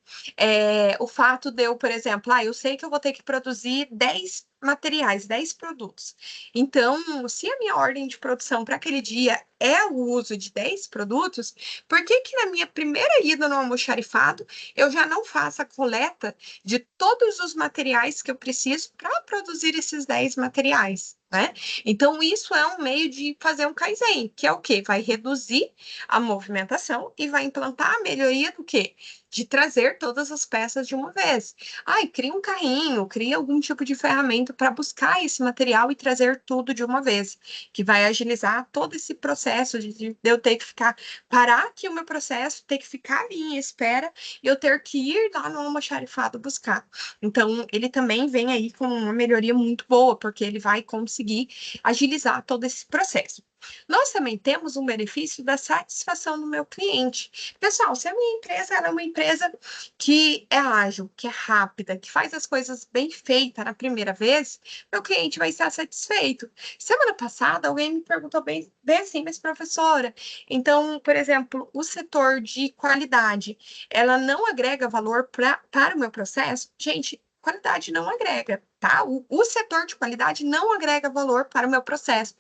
O fato de eu, por exemplo, eu sei que eu vou ter que produzir 10 materiais, 10 produtos. Então, se a minha ordem de produção para aquele dia é o uso de 10 produtos, por que que na minha primeira ida no almoxarifado eu já não faço a coleta de todos os materiais que eu preciso para produzir esses 10 materiais, né? Então, isso é um meio de fazer um Kaizen, que é o quê? Vai reduzir a movimentação e vai implantar a melhoria do quê? de trazer todas as peças de uma vez. Ai, cria um carrinho, cria algum tipo de ferramenta para buscar esse material e trazer tudo de uma vez, que vai agilizar todo esse processo de eu ter que ficar, parar aqui o meu processo, ter que ficar ali em espera e eu ter que ir lá no almoxarifado buscar. Então, ele também vem aí com uma melhoria muito boa, porque ele vai conseguir agilizar todo esse processo. Nós também temos um benefício da satisfação do meu cliente. Pessoal, se a minha empresa ela é uma empresa que é ágil, que é rápida, que faz as coisas bem feitas na primeira vez, meu cliente vai estar satisfeito. Semana passada, alguém me perguntou bem assim, mas professora, então, por exemplo, o setor de qualidade, ela não agrega valor para o meu processo? Gente, qualidade não agrega, tá? O setor de qualidade não agrega valor para o meu processo.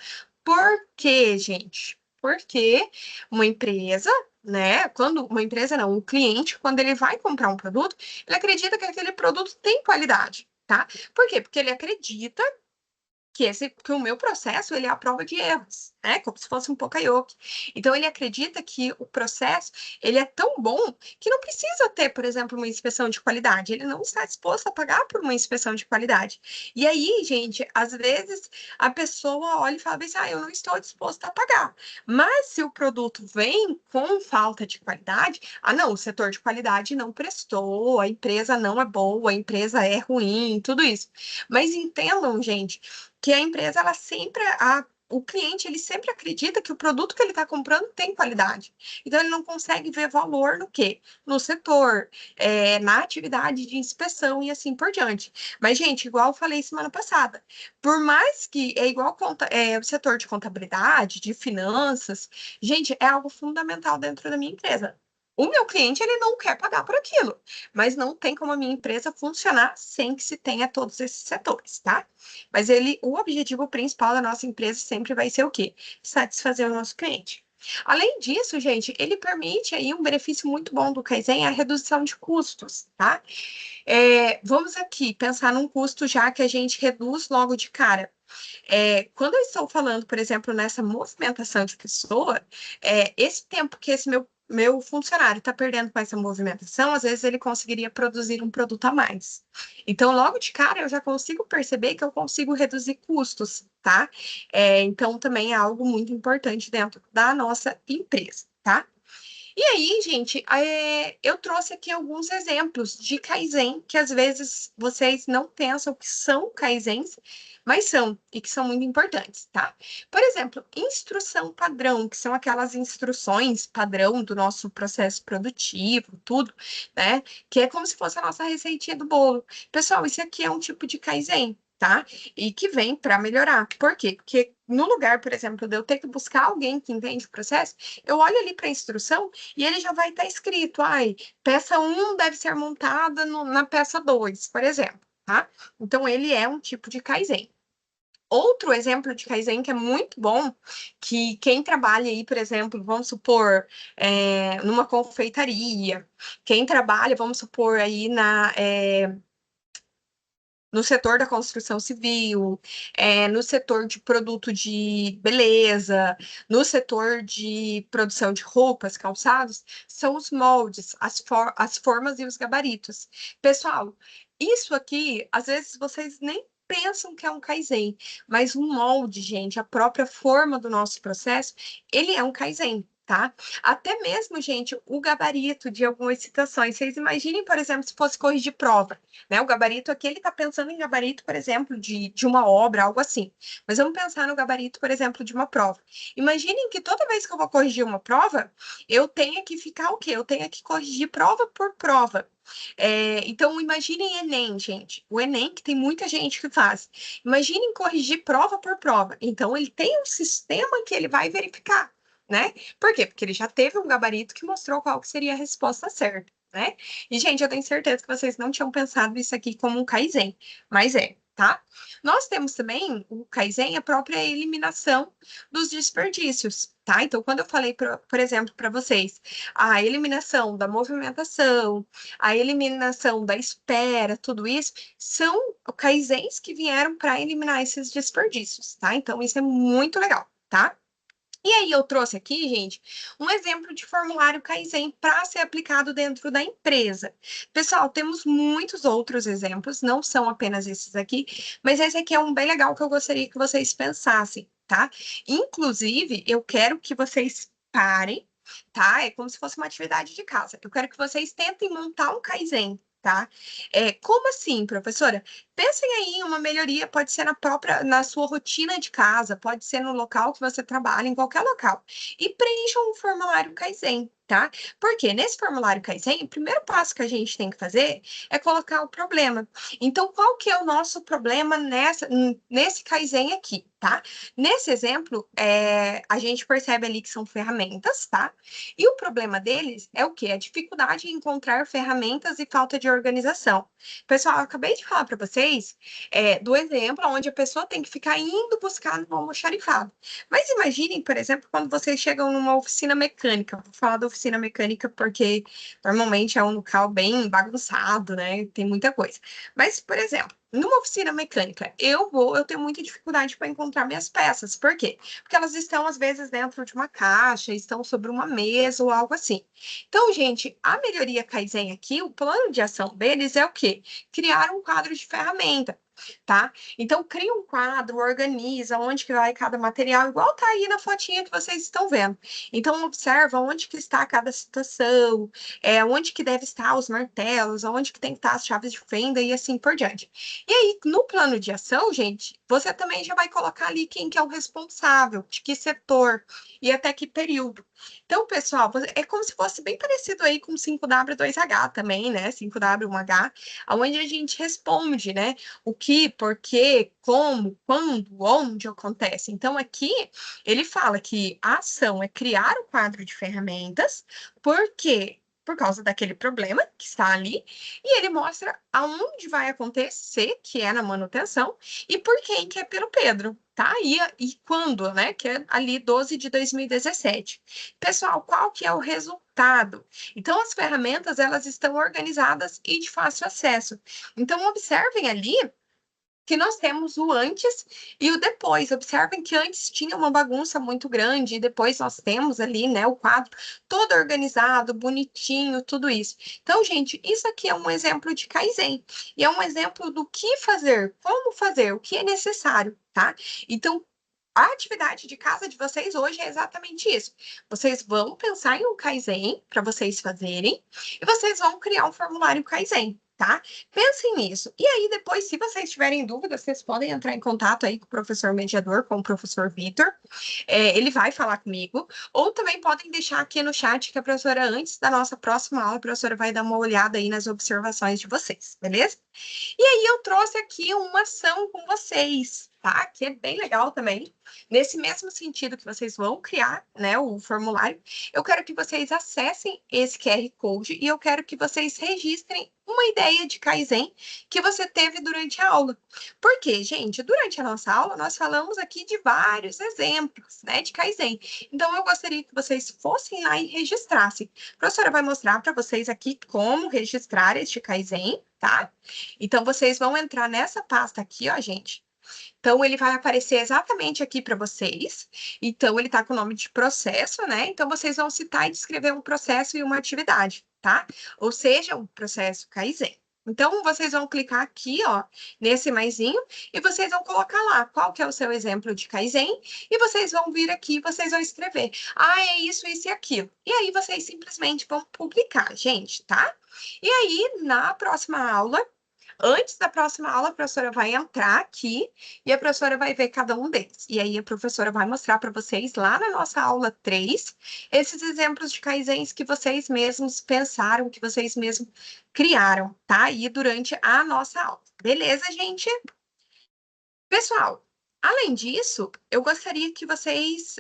Por quê, gente? Porque uma empresa, né? Quando uma empresa não, um cliente, quando ele vai comprar um produto, ele acredita que aquele produto tem qualidade, tá? Por quê? Porque ele acredita que o meu processo ele é a prova de erros, né? Como se fosse um Poca-Yoke. Então ele acredita que o processo ele é tão bom que não precisa ter, por exemplo, uma inspeção de qualidade. Ele não está disposto a pagar por uma inspeção de qualidade. E aí, gente, às vezes a pessoa olha e fala assim, eu não estou disposta a pagar. Mas se o produto vem com falta de qualidade, não, o setor de qualidade não prestou, a empresa não é boa, a empresa é ruim, tudo isso. Mas entendam, gente, que a empresa, ela sempre, o cliente, ele sempre acredita que o produto que ele está comprando tem qualidade. Então, ele não consegue ver valor no quê? No setor, na atividade de inspeção e assim por diante. Mas, gente, igual eu falei semana passada, por mais que é igual o setor de contabilidade, de finanças, gente, é algo fundamental dentro da minha empresa. O meu cliente, ele não quer pagar por aquilo, mas não tem como a minha empresa funcionar sem que se tenha todos esses setores, tá? Mas o objetivo principal da nossa empresa sempre vai ser o quê? Satisfazer o nosso cliente. Além disso, gente, ele permite aí um benefício muito bom do Kaizen, a redução de custos, tá? Vamos aqui pensar num custo já que a gente reduz logo de cara. Quando eu estou falando, por exemplo, nessa movimentação de pessoa, esse tempo que esse meu funcionário está perdendo com essa movimentação, às vezes ele conseguiria produzir um produto a mais. Então, logo de cara, eu já consigo perceber que eu consigo reduzir custos, tá? Então, também é algo muito importante dentro da nossa empresa, tá? E aí, gente, eu trouxe aqui alguns exemplos de Kaizen que às vezes vocês não pensam que são Kaizens, mas são, e que são muito importantes, tá? Por exemplo, instrução padrão, que são aquelas instruções padrão do nosso processo produtivo, tudo, né? Que é como se fosse a nossa receitinha do bolo. Pessoal, isso aqui é um tipo de Kaizen, tá? E que vem para melhorar. Por quê? Porque no lugar, por exemplo, de eu ter que buscar alguém que entende o processo, eu olho ali para a instrução e ele já vai estar escrito, peça um deve ser montada na peça 2, por exemplo, tá? Então, ele é um tipo de Kaizen. Outro exemplo de Kaizen que é muito bom, que quem trabalha aí, por exemplo, vamos supor, numa confeitaria, quem trabalha, vamos supor, aí no setor da construção civil, no setor de produto de beleza, no setor de produção de roupas, calçados, são os moldes, as formas e os gabaritos. Pessoal, isso aqui, às vezes vocês nem pensam que é um Kaizen, mas um molde, gente, a própria forma do nosso processo, ele é um Kaizen. Tá? Até mesmo, gente, o gabarito de algumas citações. Vocês imaginem, por exemplo, se fosse corrigir prova, né? O gabarito aqui, ele está pensando em gabarito, por exemplo, de uma obra, algo assim. Mas vamos pensar no gabarito, por exemplo, de uma prova. Imaginem que toda vez que eu vou corrigir uma prova, eu tenha que ficar o quê? Eu tenha que corrigir prova por prova. Então, imaginem Enem, gente. O Enem, que tem muita gente que faz. Imaginem corrigir prova por prova. Então, ele tem um sistema que ele vai verificar, né? Por quê? Porque ele já teve um gabarito que mostrou qual que seria a resposta certa, né? E, gente, eu tenho certeza que vocês não tinham pensado isso aqui como um Kaizen, mas tá? Nós temos também o Kaizen, a própria eliminação dos desperdícios, tá? Então, quando eu falei, por exemplo, para vocês, a eliminação da movimentação, a eliminação da espera, tudo isso, são Kaizens que vieram para eliminar esses desperdícios, tá? Então, isso é muito legal, tá? E aí eu trouxe aqui, gente, um exemplo de formulário Kaizen para ser aplicado dentro da empresa. Pessoal, temos muitos outros exemplos, não são apenas esses aqui, mas esse aqui é um bem legal que eu gostaria que vocês pensassem, tá? Inclusive, eu quero que vocês parem, tá? É como se fosse uma atividade de casa. Eu quero que vocês tentem montar um Kaizen. Tá? Como assim, professora? Pensem aí em uma melhoria, pode ser na sua rotina de casa, pode ser no local que você trabalha, em qualquer local. E preencham um formulário Kaizen, tá? Porque nesse formulário Kaizen, o primeiro passo que a gente tem que fazer é colocar o problema. Então, qual que é o nosso problema nesse Kaizen aqui, tá? Nesse exemplo, a gente percebe ali que são ferramentas, tá? E o problema deles é o quê? A dificuldade em encontrar ferramentas e falta de organização. Pessoal, eu acabei de falar para vocês do exemplo onde a pessoa tem que ficar indo buscar no almoxarifado. Mas imaginem, por exemplo, quando vocês chegam numa oficina mecânica. Vou falar da oficina mecânica porque normalmente é um local bem bagunçado, né? Tem muita coisa. Mas, por exemplo, numa oficina mecânica, eu tenho muita dificuldade para encontrar minhas peças. Por quê? Porque elas estão, às vezes, dentro de uma caixa, estão sobre uma mesa ou algo assim. Então, gente, a melhoria Kaizen aqui, o plano de ação deles é o quê? Criar um quadro de ferramenta, tá? Então, cria um quadro, organiza onde que vai cada material, igual tá aí na fotinha que vocês estão vendo. Então, observa onde que está cada situação, onde que deve estar os martelos, onde que tem que estar as chaves de fenda e assim por diante. E aí, no plano de ação, gente, você também já vai colocar ali quem que é o responsável, de que setor e até que período. Então, pessoal, é como se fosse bem parecido aí com 5W2H também, né? 5W1H, onde a gente responde, né? O que, por quê, como, quando, onde acontece. Então, aqui ele fala que a ação é criar o quadro de ferramentas, porque por causa daquele problema que está ali, e ele mostra aonde vai acontecer, que é na manutenção, e por quem, que é pelo Pedro, tá? E quando, né? Que é ali 12 de 2017. Pessoal, qual que é o resultado? Então, as ferramentas, elas estão organizadas e de fácil acesso. Então, observem ali que nós temos o antes e o depois. Observem que antes tinha uma bagunça muito grande, e depois nós temos ali, né, o quadro todo organizado, bonitinho, tudo isso. Então, gente, isso aqui é um exemplo de Kaizen, e é um exemplo do que fazer, como fazer, o que é necessário, tá? Então, a atividade de casa de vocês hoje é exatamente isso. Vocês vão pensar em um Kaizen para vocês fazerem e vocês vão criar um formulário Kaizen, tá? Pensem nisso. E aí, depois, se vocês tiverem dúvidas, vocês podem entrar em contato aí com o professor mediador, com o professor Vitor. Ele vai falar comigo. Ou também podem deixar aqui no chat que a professora, antes da nossa próxima aula, a professora vai dar uma olhada aí nas observações de vocês, beleza? E aí eu trouxe aqui uma ação com vocês, tá? Que é bem legal também. Nesse mesmo sentido que vocês vão criar, né, o formulário, eu quero que vocês acessem esse QR Code e eu quero que vocês registrem uma ideia de Kaizen que você teve durante a aula. Porque, gente, durante a nossa aula, nós falamos aqui de vários exemplos, né, de Kaizen. Então, eu gostaria que vocês fossem lá e registrassem. A professora vai mostrar para vocês aqui como registrar este Kaizen, tá? Então, vocês vão entrar nessa pasta aqui, ó, gente. Então, ele vai aparecer exatamente aqui para vocês. Então, ele está com o nome de processo, né? Então, vocês vão citar e descrever um processo e uma atividade, tá? Ou seja, um processo Kaizen. Então, vocês vão clicar aqui, ó, nesse maisinho, e vocês vão colocar lá qual que é o seu exemplo de Kaizen, e vocês vão vir aqui e vocês vão escrever. Ah, é isso e aquilo. E aí, vocês simplesmente vão publicar, gente, tá? E aí, na próxima aula, antes da próxima aula, a professora vai entrar aqui e a professora vai ver cada um deles. E aí a professora vai mostrar para vocês lá na nossa aula 3 esses exemplos de Kaizens que vocês mesmos pensaram, que vocês mesmos criaram, tá? Aí durante a nossa aula. Beleza, gente? Pessoal, além disso, eu gostaria que vocês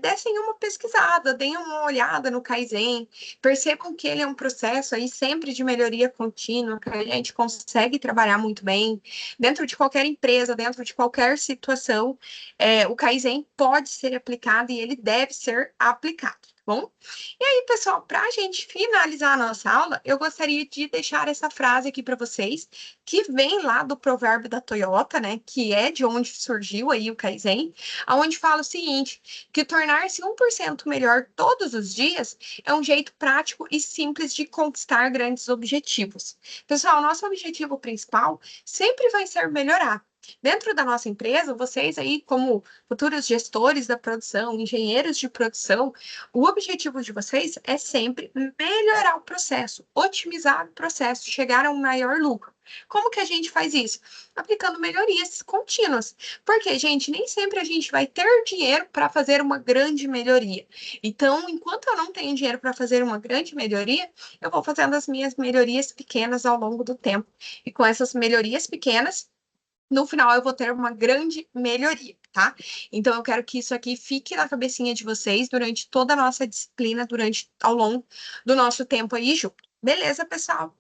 dessem uma pesquisada, deem uma olhada no Kaizen, percebam que ele é um processo aí sempre de melhoria contínua, que a gente consegue trabalhar muito bem dentro de qualquer empresa, dentro de qualquer situação, o Kaizen pode ser aplicado e ele deve ser aplicado. Bom? E aí, pessoal, para a gente finalizar a nossa aula, eu gostaria de deixar essa frase aqui para vocês, que vem lá do provérbio da Toyota, né? Que é de onde surgiu aí o Kaizen, aonde fala o seguinte: que tornar-se 1% melhor todos os dias é um jeito prático e simples de conquistar grandes objetivos. Pessoal, nosso objetivo principal sempre vai ser melhorar. Dentro da nossa empresa, vocês aí, como futuros gestores da produção, engenheiros de produção, o objetivo de vocês é sempre melhorar o processo, otimizar o processo, chegar a um maior lucro. Como que a gente faz isso? Aplicando melhorias contínuas. Porque, gente, nem sempre a gente vai ter dinheiro para fazer uma grande melhoria. Então, enquanto eu não tenho dinheiro para fazer uma grande melhoria, eu vou fazendo as minhas melhorias pequenas ao longo do tempo. E com essas melhorias pequenas, no final eu vou ter uma grande melhoria, tá? Então eu quero que isso aqui fique na cabecinha de vocês durante toda a nossa disciplina, ao longo do nosso tempo aí junto. Beleza, pessoal?